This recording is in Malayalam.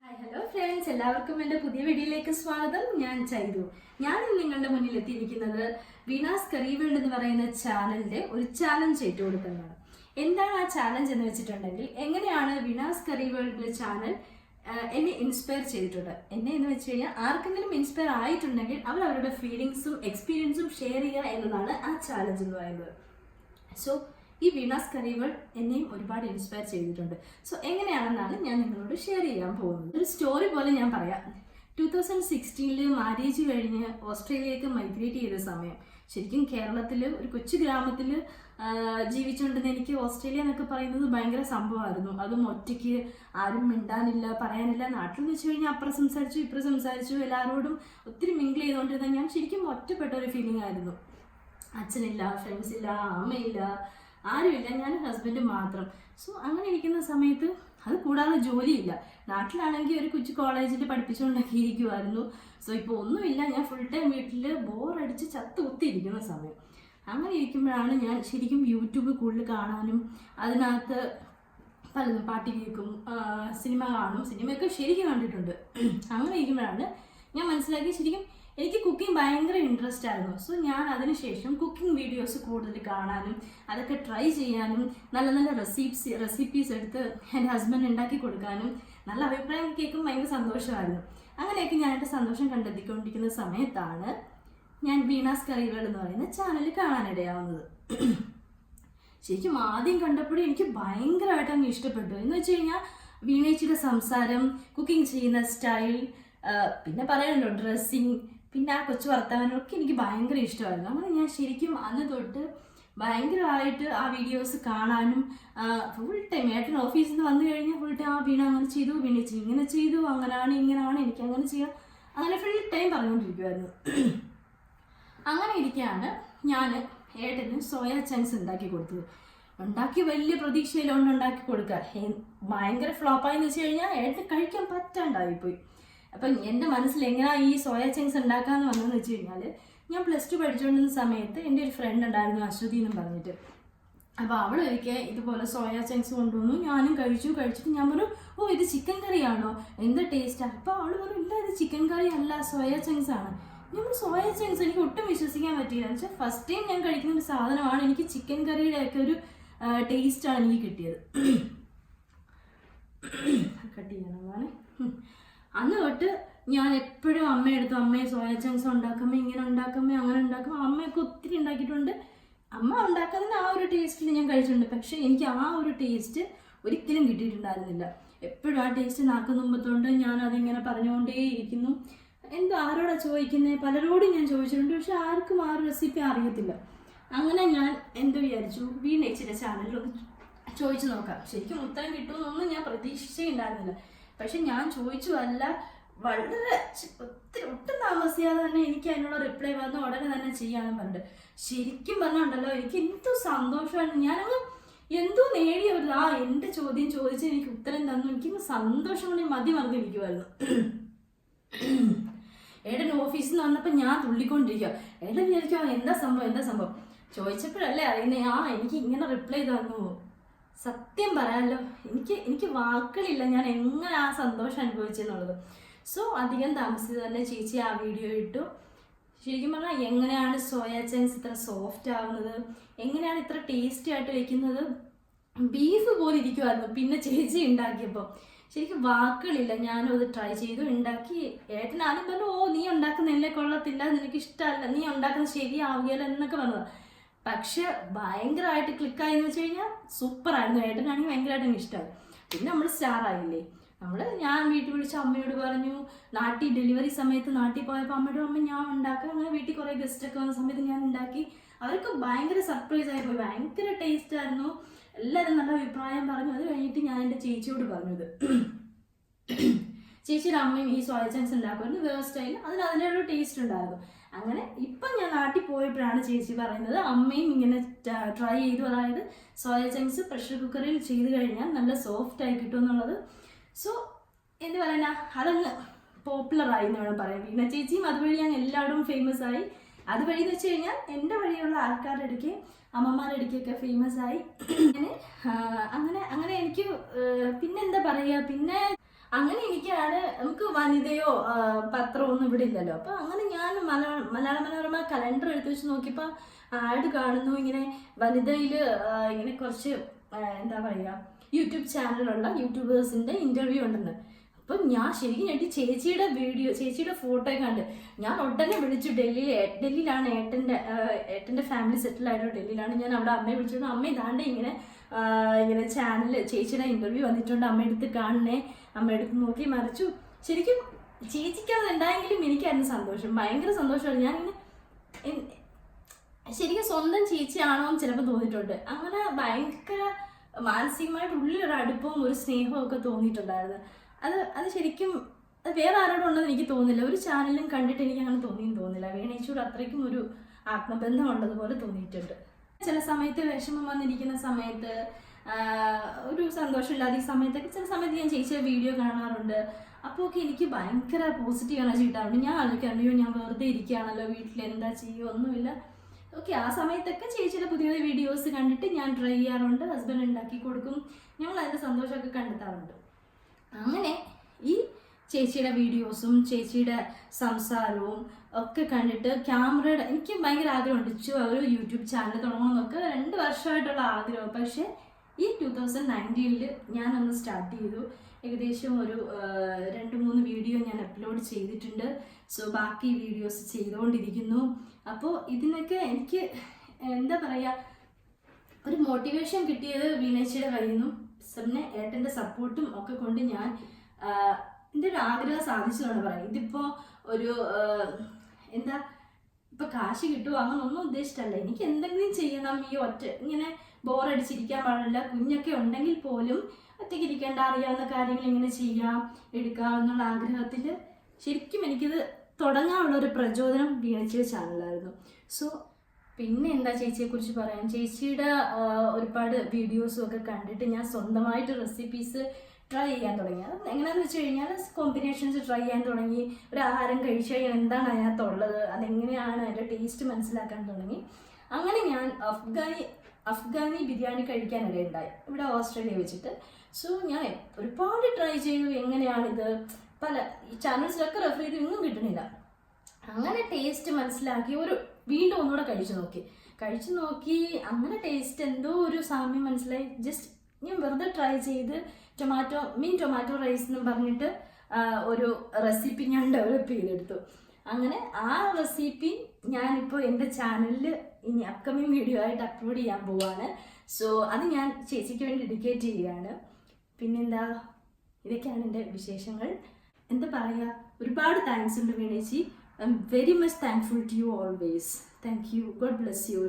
ഹലോ ഫ്രണ്ട്സ്, എല്ലാവർക്കും എൻ്റെ പുതിയ വീഡിയോയിലേക്ക് സ്വാഗതം. ഞാൻ ചൈതു. ഞാൻ നിങ്ങളുടെ മുന്നിൽ എത്തിയിരിക്കുന്നത് വീണാസ് കറി വേൾഡ് എന്ന് പറയുന്ന ചാനലിൻ്റെ ഒരു ചാലഞ്ച് ഏറ്റെടുക്കുന്നതാണ്. എന്താണ് ആ ചാലഞ്ച് എന്ന് വെച്ചിട്ടുണ്ടെങ്കിൽ, എങ്ങനെയാണ് വീണാസ് കറി വേൾഡ് ചാനൽ എന്നെ ഇൻസ്പയർ ചെയ്തിട്ടുണ്ട്. എന്നെ എന്ന് വെച്ച് കഴിഞ്ഞാൽ ആർക്കെങ്കിലും ഇൻസ്പയർ ആയിട്ടുണ്ടെങ്കിൽ അവർ അവരുടെ ഫീലിങ്സും എക്സ്പീരിയൻസും ഷെയർ ചെയ്യുക എന്നതാണ് ആ ചാലഞ്ച് എന്ന് പറയുന്നത്. സോ ഈ വീണാസ് കറി വേൾഡ് എന്നെയും ഒരുപാട് ഇൻസ്പയർ ചെയ്തിട്ടുണ്ട്. സോ എങ്ങനെയാണെന്നാണ് ഞാൻ നിങ്ങളോട് ഷെയർ ചെയ്യാൻ പോകുന്നത്. ഒരു സ്റ്റോറി പോലെ ഞാൻ പറയാം. 2016 മാരേജ് കഴിഞ്ഞ് ഓസ്ട്രേലിയയിലേക്ക് മൈഗ്രേറ്റ് ചെയ്ത സമയം, ശരിക്കും കേരളത്തിൽ ഒരു കൊച്ചു ഗ്രാമത്തിൽ ജീവിച്ചുകൊണ്ടിരുന്ന എനിക്ക് ഓസ്ട്രേലിയ എന്നൊക്കെ പറയുന്നത് ഭയങ്കര സംഭവമായിരുന്നു. അതും ഒറ്റയ്ക്ക്, ആരും മിണ്ടാനില്ല, പറയാനില്ല. നാട്ടിൽ എന്ന് വെച്ച് കഴിഞ്ഞാൽ അപ്പുറം സംസാരിച്ചു ഇപ്പുറം സംസാരിച്ചു, എല്ലാവരോടും ഒത്തിരി മിങ്കിൾ ചെയ്തുകൊണ്ടിരുന്ന ഞാൻ ശരിക്കും ഒറ്റപ്പെട്ട ഒരു ഫീലിംഗ് ആയിരുന്നു. അച്ഛനില്ല, ഫ്രണ്ട്സ് ഇല്ല, അമ്മയില്ല, ആരുമില്ല, ഞാൻ ഹസ്ബൻഡ് മാത്രം. സോ അങ്ങനെ ഇരിക്കുന്ന സമയത്ത്, അത് കൂടാതെ ജോലിയില്ല. നാട്ടിലാണെങ്കിൽ ഒരു കൊച്ചു കോളേജിൽ പഠിപ്പിച്ചുകൊണ്ടൊക്കെ ഇരിക്കുമായിരുന്നു. സോ ഇപ്പോൾ ഒന്നുമില്ല, ഞാൻ ഫുൾ ടൈം വീട്ടിൽ ബോറടിച്ച് ചത്ത് കുത്തിയിരിക്കുന്ന സമയം. അങ്ങനെ ഇരിക്കുമ്പോഴാണ് ഞാൻ ശരിക്കും യൂട്യൂബ് കൂടുതൽ കാണാനും അതിനകത്ത് പലതും പാട്ട് കേൾക്കും, സിനിമ കാണും. സിനിമയൊക്കെ ശരിക്കും കണ്ടിട്ടുണ്ട്. അങ്ങനെ ഇരിക്കുമ്പോഴാണ് ഞാൻ മനസ്സിലാക്കി ശരിക്കും എനിക്ക് കുക്കിംഗ് ഭയങ്കര ഇൻട്രസ്റ്റ് ആയിരുന്നു. സോ ഞാൻ അതിനുശേഷം കുക്കിംഗ് വീഡിയോസ് കൂടുതൽ കാണാനും അതൊക്കെ ട്രൈ ചെയ്യാനും നല്ല നല്ല റെസിപ്പീസ് എടുത്ത് എൻ്റെ ഹസ്ബൻഡ് ഉണ്ടാക്കി കൊടുക്കാനും നല്ല അഭിപ്രായം കേൾക്കും ഭയങ്കര സന്തോഷമായിരുന്നു. അങ്ങനെയൊക്കെ ഞാൻ എൻ്റെ സന്തോഷം കണ്ടെത്തിക്കൊണ്ടിരിക്കുന്ന സമയത്താണ് ഞാൻ വീണാസ് കറി വേൾഡ് എന്ന് പറയുന്ന ചാനൽ കാണാനിടയാവുന്നത്. ശരിക്കും ആദ്യം കണ്ടപ്പോഴും എനിക്ക് ഭയങ്കരമായിട്ട് അങ്ങ് ഇഷ്ടപ്പെട്ടു. എന്ന് വെച്ച് കഴിഞ്ഞാൽ വീണേച്ചിയുടെ സംസാരം, കുക്കിംഗ് ചെയ്യുന്ന സ്റ്റൈൽ, പിന്നെ പറയാനുണ്ടോ ഡ്രസ്സിങ്, പിന്നെ ആ കൊച്ചു വർത്തമാനമൊക്കെ എനിക്ക് ഭയങ്കര ഇഷ്ടമായിരുന്നു. അങ്ങനെ ഞാൻ ശരിക്കും അന്ന് തൊട്ട് ഭയങ്കരമായിട്ട് ആ വീഡിയോസ് കാണാനും ഫുൾ ടൈം ഏട്ടൻ ഓഫീസിൽ നിന്ന് വന്നു കഴിഞ്ഞാൽ ഫുൾ ടൈം ആ വീണ അങ്ങനെ ചെയ്തു, വീണേച്ചി ഇങ്ങനെ ചെയ്തു, അങ്ങനെയാണ് ഇങ്ങനെയാണ്, എനിക്ക് അങ്ങനെ ചെയ്യാം, അങ്ങനെ ഫുൾ ടൈം പറഞ്ഞുകൊണ്ടിരിക്കുമായിരുന്നു. അങ്ങനെ ഇരിക്കുകയാണ് ഞാൻ ഏട്ടന് സോയ ചങ്ക്സ് ഉണ്ടാക്കി കൊടുത്തത്. ഉണ്ടാക്കി വലിയ പ്രതീക്ഷയിലുണ്ട് ഉണ്ടാക്കി കൊടുക്കുക. ഭയങ്കര ഫ്ലോപ്പായെന്ന് വെച്ച് കഴിഞ്ഞാൽ ഏട്ടന് കഴിക്കാൻ പറ്റാണ്ടായിപ്പോയി. അപ്പം എൻ്റെ മനസ്സിൽ എങ്ങനെയാണ് ഈ സോയ ചങ്ക്സ് ഉണ്ടാക്കാമെന്ന് വന്നതെന്ന് വെച്ച് കഴിഞ്ഞാൽ, ഞാൻ +2 പഠിച്ചുകൊണ്ടിരുന്ന സമയത്ത് എൻ്റെ ഒരു ഫ്രണ്ട് ഉണ്ടായിരുന്നു, അശ്വതി എന്നും പറഞ്ഞിട്ട്. അപ്പോൾ അവൾ ഒരിക്കൽ ഇതുപോലെ സോയ ചങ്ക്സ് കൊണ്ടുവന്നു. ഞാനും കഴിച്ചിട്ട് ഞാൻ പറഞ്ഞു, ഓ ഇത് ചിക്കൻ കറിയാണോ, എന്താ ടേസ്റ്റാണ്? അപ്പോൾ അവൾ പറഞ്ഞു, ഇല്ല ഇത് ചിക്കൻ കറി അല്ല, സോയ ചങ്ക്സ് ആണ്. ഞാൻ സോയ ചങ്ക്സ്, എനിക്ക് ഒട്ടും വിശ്വസിക്കാൻ പറ്റിയില്ല. എന്ന് വെച്ചാൽ ഫസ്റ്റ് ടൈം ഞാൻ കഴിക്കുന്ന ഒരു സാധനമാണ്, എനിക്ക് ചിക്കൻ കറിയുടെ ഒക്കെ ഒരു ടേസ്റ്റാണ് എനിക്ക് കിട്ടിയത്. കട്ട് ചെയ്യണം. അന്ന് തൊട്ട് ഞാൻ എപ്പോഴും അമ്മയെ സോയ ചങ്ക്സ് ഉണ്ടാക്കുമ്പോൾ ഇങ്ങനെ ഉണ്ടാക്കുമ്പോൾ അങ്ങനെ ഉണ്ടാക്കുമ്പോൾ, അമ്മയൊക്കെ ഒത്തിരി ഉണ്ടാക്കിയിട്ടുണ്ട്. അമ്മ ഉണ്ടാക്കുന്നതിന് ആ ഒരു ടേസ്റ്റിൽ ഞാൻ കഴിച്ചിട്ടുണ്ട്. പക്ഷേ എനിക്ക് ആ ഒരു ടേസ്റ്റ് ഒരിക്കലും കിട്ടിയിട്ടുണ്ടായിരുന്നില്ല. എപ്പോഴും ആ ടേസ്റ്റ് നാക്ക് തുമ്പത്തുകൊണ്ട് ഞാൻ അതിങ്ങനെ പറഞ്ഞുകൊണ്ടേയിരിക്കുന്നു. എന്തോ ആരോടാ ചോദിക്കുന്നത്, പലരോടും ഞാൻ ചോദിച്ചിട്ടുണ്ട്, പക്ഷെ ആർക്കും ആ ഒരു റെസിപ്പി അറിയത്തില്ല. അങ്ങനെ ഞാൻ എന്ത് വിചാരിച്ചു, വീണേച്ചിയുടെ ചാനലിൽ ഒന്ന് ചോദിച്ചു നോക്കാം. ശരിക്കും ഉത്തരം കിട്ടുമെന്നൊന്നും ഞാൻ പ്രതീക്ഷിച്ചേ ഉണ്ടായിരുന്നില്ല. പക്ഷെ ഞാൻ ചോദിച്ചു അല്ല, വളരെ ഒട്ടും താമസിയാതെ തന്നെ എനിക്ക് അതിനുള്ള റിപ്ലൈ വന്ന് ഉടനെ തന്നെ ചെയ്യാമെന്ന് പറഞ്ഞിട്ട്. ശരിക്കും പറഞ്ഞുണ്ടല്ലോ, എനിക്ക് എന്തോ സന്തോഷമായിരുന്നു. ഞാനങ്ങ് എന്തോ നേടിയവരില്ല. എൻ്റെ ചോദ്യം ചോദിച്ച് എനിക്ക് ഉത്തരം തന്നു. എനിക്കങ്ങ് സന്തോഷം കൊണ്ട് മതി മറന്നിരിക്കുമായിരുന്നു. ഏട്ടൻ ഓഫീസിൽ നിന്ന് വന്നപ്പോൾ ഞാൻ തുള്ളിക്കൊണ്ടിരിക്കുക. ഏട്ടൻ വിചാരിക്കുക എന്താ സംഭവം ചോദിച്ചപ്പോഴല്ലേ അറിയുന്നേ, എനിക്ക് ഇങ്ങനെ റിപ്ലൈ തന്നു. സത്യം പറയാമല്ലോ, എനിക്ക് വാക്കുകളില്ല ഞാൻ എങ്ങനെ ആ സന്തോഷം അനുഭവിച്ചെന്നുള്ളത്. സോ അധികം താമസിച്ച് തന്നെ ചേച്ചി ആ വീഡിയോ ഇട്ടു. ശരിക്കും പറഞ്ഞാൽ എങ്ങനെയാണ് സോയ ചങ്ക്സ് ഇത്ര സോഫ്റ്റ് ആവുന്നത്, എങ്ങനെയാണ് ഇത്ര ടേസ്റ്റി ആയിട്ട് വയ്ക്കുന്നത്, ബീഫ് പോലെ ഇരിക്കുമായിരുന്നു പിന്നെ ചേച്ചി ഉണ്ടാക്കിയപ്പോൾ. ശരിക്കും വാക്കുകളില്ല. ഞാനും അത് ട്രൈ ചെയ്തു, ഉണ്ടാക്കി. ഏട്ടൻ ആദ്യം പറഞ്ഞു, ഓ നീ ഉണ്ടാക്കുന്നതല്ലേ കൊള്ളത്തില്ല, നിനക്ക് ഇഷ്ടമല്ല, നീ ഉണ്ടാക്കുന്നത് ശരിയാവുകയല്ല എന്നൊക്കെ പറഞ്ഞത്. പക്ഷെ ഭയങ്കരമായിട്ട് ക്ലിക്കായെന്ന് വെച്ച് കഴിഞ്ഞാൽ സൂപ്പറായിരുന്നു. ഏട്ടനാണെങ്കിൽ ഭയങ്കരമായിട്ട് എനിക്ക് ഇഷ്ടമായി. പിന്നെ നമ്മൾ സ്റ്റാറായില്ലേ. ഞാൻ വീട്ടിൽ വിളിച്ച് അമ്മയോട് പറഞ്ഞു. നാട്ടിൽ ഡെലിവറി സമയത്ത് നാട്ടിൽ പോയപ്പോൾ അമ്മ ഞാൻ ഉണ്ടാക്കാം. അങ്ങനെ വീട്ടിൽ കുറേ ഗസ്റ്റൊക്കെ വന്ന സമയത്ത് ഞാൻ ഉണ്ടാക്കി. അവർക്ക് ഭയങ്കര സർപ്രൈസ് ആയിപ്പോയി. ഭയങ്കര ടേസ്റ്റ് ആയിരുന്നു. എല്ലാവരും നല്ല അഭിപ്രായം പറഞ്ഞു. അത് കഴിഞ്ഞിട്ട് ഞാൻ എൻ്റെ ചേച്ചിയോട് പറഞ്ഞത്, ചേച്ചിയുടെ അമ്മയും ഈ സോയ ചങ്ക്സ് ഉണ്ടാക്കുമായിരുന്നു വേറെ സ്റ്റൈൽ, അതിൻ്റെ ഒരു ടേസ്റ്റ് ഉണ്ടായിരുന്നു. അങ്ങനെ ഇപ്പം ഞാൻ നാട്ടിൽ പോയപ്പോഴാണ് ചേച്ചി പറയുന്നത് അമ്മയും ഇങ്ങനെ ട്രൈ ചെയ്തു. അതായത് സോയ ചങ്ക്സ് പ്രഷർ കുക്കറിൽ ചെയ്ത് കഴിഞ്ഞാൽ നല്ല സോഫ്റ്റ് ആയി കിട്ടും എന്നുള്ളത്. സോ എന്ത് പറയാനാ, അതങ്ങ് പോപ്പുലറായി എന്ന് വേണം പറയാം. വീണ ചേച്ചിയും അതുവഴി ഞാൻ എല്ലായിടവും ഫേമസ് ആയി. അതുവഴി എന്ന് വെച്ച് കഴിഞ്ഞാൽ എൻ്റെ വഴിയുള്ള ആൾക്കാരുടെ ഇടയ്ക്ക്, അമ്മമാരുടെ ഇടയ്ക്കൊക്കെ ഫേമസ് ആയി. അങ്ങനെ എനിക്ക് പിന്നെന്താ പറയുക, പിന്നെ അങ്ങനെ എനിക്കാണ്, നമുക്ക് വനിതയോ പത്രമോ ഒന്നും ഇവിടെ ഇല്ലല്ലോ. അപ്പൊ അങ്ങനെ ഞാൻ മലയാള മനോരമ കലണ്ടർ എടുത്ത് വെച്ച് നോക്കിയപ്പോൾ ആഡ് കാണുന്നു, ഇങ്ങനെ വനിതയില് ഇങ്ങനെ കുറച്ച് എന്താ പറയുക യൂട്യൂബ് ചാനലുള്ള യൂട്യൂബേഴ്സിന്റെ ഇന്റർവ്യൂ ഉണ്ടെന്ന്. അപ്പം ഞാൻ ശരിക്കും ഞെട്ടി. ചേച്ചിയുടെ ഫോട്ടോ കണ്ട് ഞാൻ ഉടനെ വിളിച്ചു. ഡൽഹിയിലാണ് ഏട്ടൻ്റെ ഫാമിലി സെറ്റിൽ ആയിട്ട് ഡൽഹിയിലാണ്. ഞാൻ അവിടെ അമ്മയെ വിളിച്ചിരുന്നു. അമ്മ ഇതാണ്ട് ഇങ്ങനെ ചാനൽ ചേച്ചിയുടെ ഇന്റർവ്യൂ വന്നിട്ടുണ്ട്, അമ്മ എടുത്ത് കാണണേ. അമ്മ എടുത്ത് നോക്കി മറിച്ചു. ശരിക്കും ചേച്ചിക്ക് അത് ഉണ്ടായെങ്കിലും എനിക്കായിരുന്നു സന്തോഷം, ഭയങ്കര സന്തോഷമാണ്. ഞാനിങ്ങനെ ശരിക്കും സ്വന്തം ചേച്ചിയാണോ എന്ന് ചിലപ്പോൾ തോന്നിയിട്ടുണ്ട്. അങ്ങനെ ഭയങ്കര മാനസികമായിട്ട് ഉള്ളിലൊരു അടുപ്പവും ഒരു സ്നേഹവും ഒക്കെ തോന്നിയിട്ടുണ്ടായിരുന്നു. അത് ശരിക്കും അത് വേറെ ആരോടും ഉണ്ടെന്ന് എനിക്ക് തോന്നുന്നില്ല. ഒരു ചാനലും കണ്ടിട്ട് എനിക്ക് അങ്ങനെ തോന്നിയില്ല. വീണേച്ചിയോട് അത്രയ്ക്കും ഒരു ആത്മബന്ധം ഉള്ളതുപോലെ തോന്നിയിട്ടുണ്ട്. ചില സമയത്ത് വിഷമം വന്നിരിക്കുന്ന സമയത്ത്, ഒരു സന്തോഷമില്ലാതെ ഈ സമയത്തൊക്കെ ചില സമയത്ത് ഞാൻ ചേച്ചിയുടെ വീഡിയോ കാണാറുണ്ട്. അപ്പോൾ ഒക്കെ എനിക്ക് ഭയങ്കര പോസിറ്റീവ് എനർജി കിട്ടാറുണ്ട്. ഞാൻ ആലോചിക്കാറിയോ ഞാൻ വെറുതെ ഇരിക്കുകയാണല്ലോ, വീട്ടിൽ എന്താ ചെയ്യുക ഒന്നുമില്ല. ഓക്കെ, ആ സമയത്തൊക്കെ ചേച്ചിയുടെ പുതിയ വീഡിയോസ് കണ്ടിട്ട് ഞാൻ ട്രൈ ചെയ്യാറുണ്ട്. ഹസ്ബൻഡ് ഉണ്ടാക്കി കൊടുക്കും. ഞങ്ങൾ അതിൻ്റെ സന്തോഷമൊക്കെ കണ്ടെത്താറുണ്ട്. അങ്ങനെ ഈ ചേച്ചിയുടെ വീഡിയോസും ചേച്ചിയുടെ സംസാരവും ഒക്കെ കണ്ടിട്ട് ക്യാമറയുടെ എനിക്ക് ഭയങ്കര ആഗ്രഹമുണ്ട് ഒരു യൂട്യൂബ് ചാനൽ തുടങ്ങണമെന്നൊക്കെ 2 വർഷമായിട്ടുള്ള ആഗ്രഹം. പക്ഷേ ഈ 2019 ഞാനൊന്ന് സ്റ്റാർട്ട് ചെയ്തു. ഏകദേശം ഒരു 2-3 വീഡിയോ ഞാൻ അപ്ലോഡ് ചെയ്തിട്ടുണ്ട്. സോ ബാക്കി വീഡിയോസ് ചെയ്തുകൊണ്ടിരിക്കുന്നു. അപ്പോൾ ഇതിനൊക്കെ എനിക്ക് എന്താ പറയുക, ഒരു മോട്ടിവേഷൻ കിട്ടിയത് വീണേച്ചിയുടെ കയ്യിൽ നിന്നും പിന്നെ ഏട്ടൻ്റെ സപ്പോർട്ടും ഒക്കെ കൊണ്ട് ഞാൻ എൻ്റെ ഒരു ആഗ്രഹം സാധിച്ചതാണ് പറയാം. ഇതിപ്പോൾ ഒരു എന്താ ഇപ്പം കാശ് കിട്ടുമോ അങ്ങനെ ഒന്നും ഉദ്ദേശിച്ചല്ല. എനിക്ക് എന്തെങ്കിലും ചെയ്യണം, ഈ ഇങ്ങനെ ബോറടിച്ചിരിക്കാൻ പാടില്ല. കുഞ്ഞൊക്കെ ഉണ്ടെങ്കിൽ പോലും ഒറ്റയ്ക്ക് ഇരിക്കേണ്ട, അറിയാവുന്ന കാര്യങ്ങൾ ഇങ്ങനെ ചെയ്യാം എടുക്കാം എന്നുള്ള ആഗ്രഹത്തിൽ ശരിക്കും എനിക്കിത് തുടങ്ങാനുള്ളൊരു പ്രചോദനം വീണേച്ചിയുടെ ചാനലായിരുന്നു. സോ പിന്നെ എന്താ ചേച്ചിയെക്കുറിച്ച് പറയാൻ, ചേച്ചിയുടെ ഒരുപാട് വീഡിയോസും ഒക്കെ കണ്ടിട്ട് ഞാൻ സ്വന്തമായിട്ട് റെസിപ്പീസ് ട്രൈ ചെയ്യാൻ തുടങ്ങി. അത് എങ്ങനെയാണെന്ന് വെച്ച് കഴിഞ്ഞാൽ കോമ്പിനേഷൻസ് ട്രൈ ചെയ്യാൻ തുടങ്ങി. ഒരു ആഹാരം കഴിച്ചു കഴിഞ്ഞാൽ എന്താണ് അതിനകത്തുള്ളത്, അതെങ്ങനെയാണ് അതിൻ്റെ ടേസ്റ്റ് മനസ്സിലാക്കാൻ തുടങ്ങി. അങ്ങനെ ഞാൻ അഫ്ഗാനി ബിരിയാണി കഴിക്കാനിടയുണ്ടായി ഇവിടെ ഓസ്ട്രേലിയ വെച്ചിട്ട്. സോ ഞാൻ ഒരുപാട് ട്രൈ ചെയ്തു, എങ്ങനെയാണിത് പല ചാനൽസിലൊക്കെ റെഫർ ചെയ്ത് ഒന്നും കിട്ടണില്ല. അങ്ങനെ ടേസ്റ്റ് മനസ്സിലാക്കി വീണ്ടും ഒന്നുകൂടെ കഴിച്ചു നോക്കി അങ്ങനെ ടേസ്റ്റ് എന്തോ ഒരു സാമ്യം മനസ്സിലായി. ജസ്റ്റ് ഞാൻ വെറുതെ ട്രൈ ചെയ്ത് ടൊമാറ്റോ റൈസ് എന്നും പറഞ്ഞിട്ട് ഒരു റെസിപ്പി ഞാൻ ഡെവലപ്പ് ചെയ്തെടുത്തു. അങ്ങനെ ആ റെസിപ്പി ഞാനിപ്പോൾ എൻ്റെ ചാനലിൽ ഇനി അപ്കമിങ് വീഡിയോ ആയിട്ട് അപ്ലോഡ് ചെയ്യാൻ പോവാണ്. സോ അത് ഞാൻ ചേച്ചിക്ക് വേണ്ടി ഡെഡിക്കേറ്റ് ചെയ്യുകയാണ്. പിന്നെന്താ, ഇതൊക്കെയാണ് എൻ്റെ വിശേഷങ്ങൾ. എന്താ പറയുക, ഒരുപാട് താങ്ക്സ് ഉണ്ട് വീണേച്ചി. I am very much thankful to you always. Thank you. God bless U.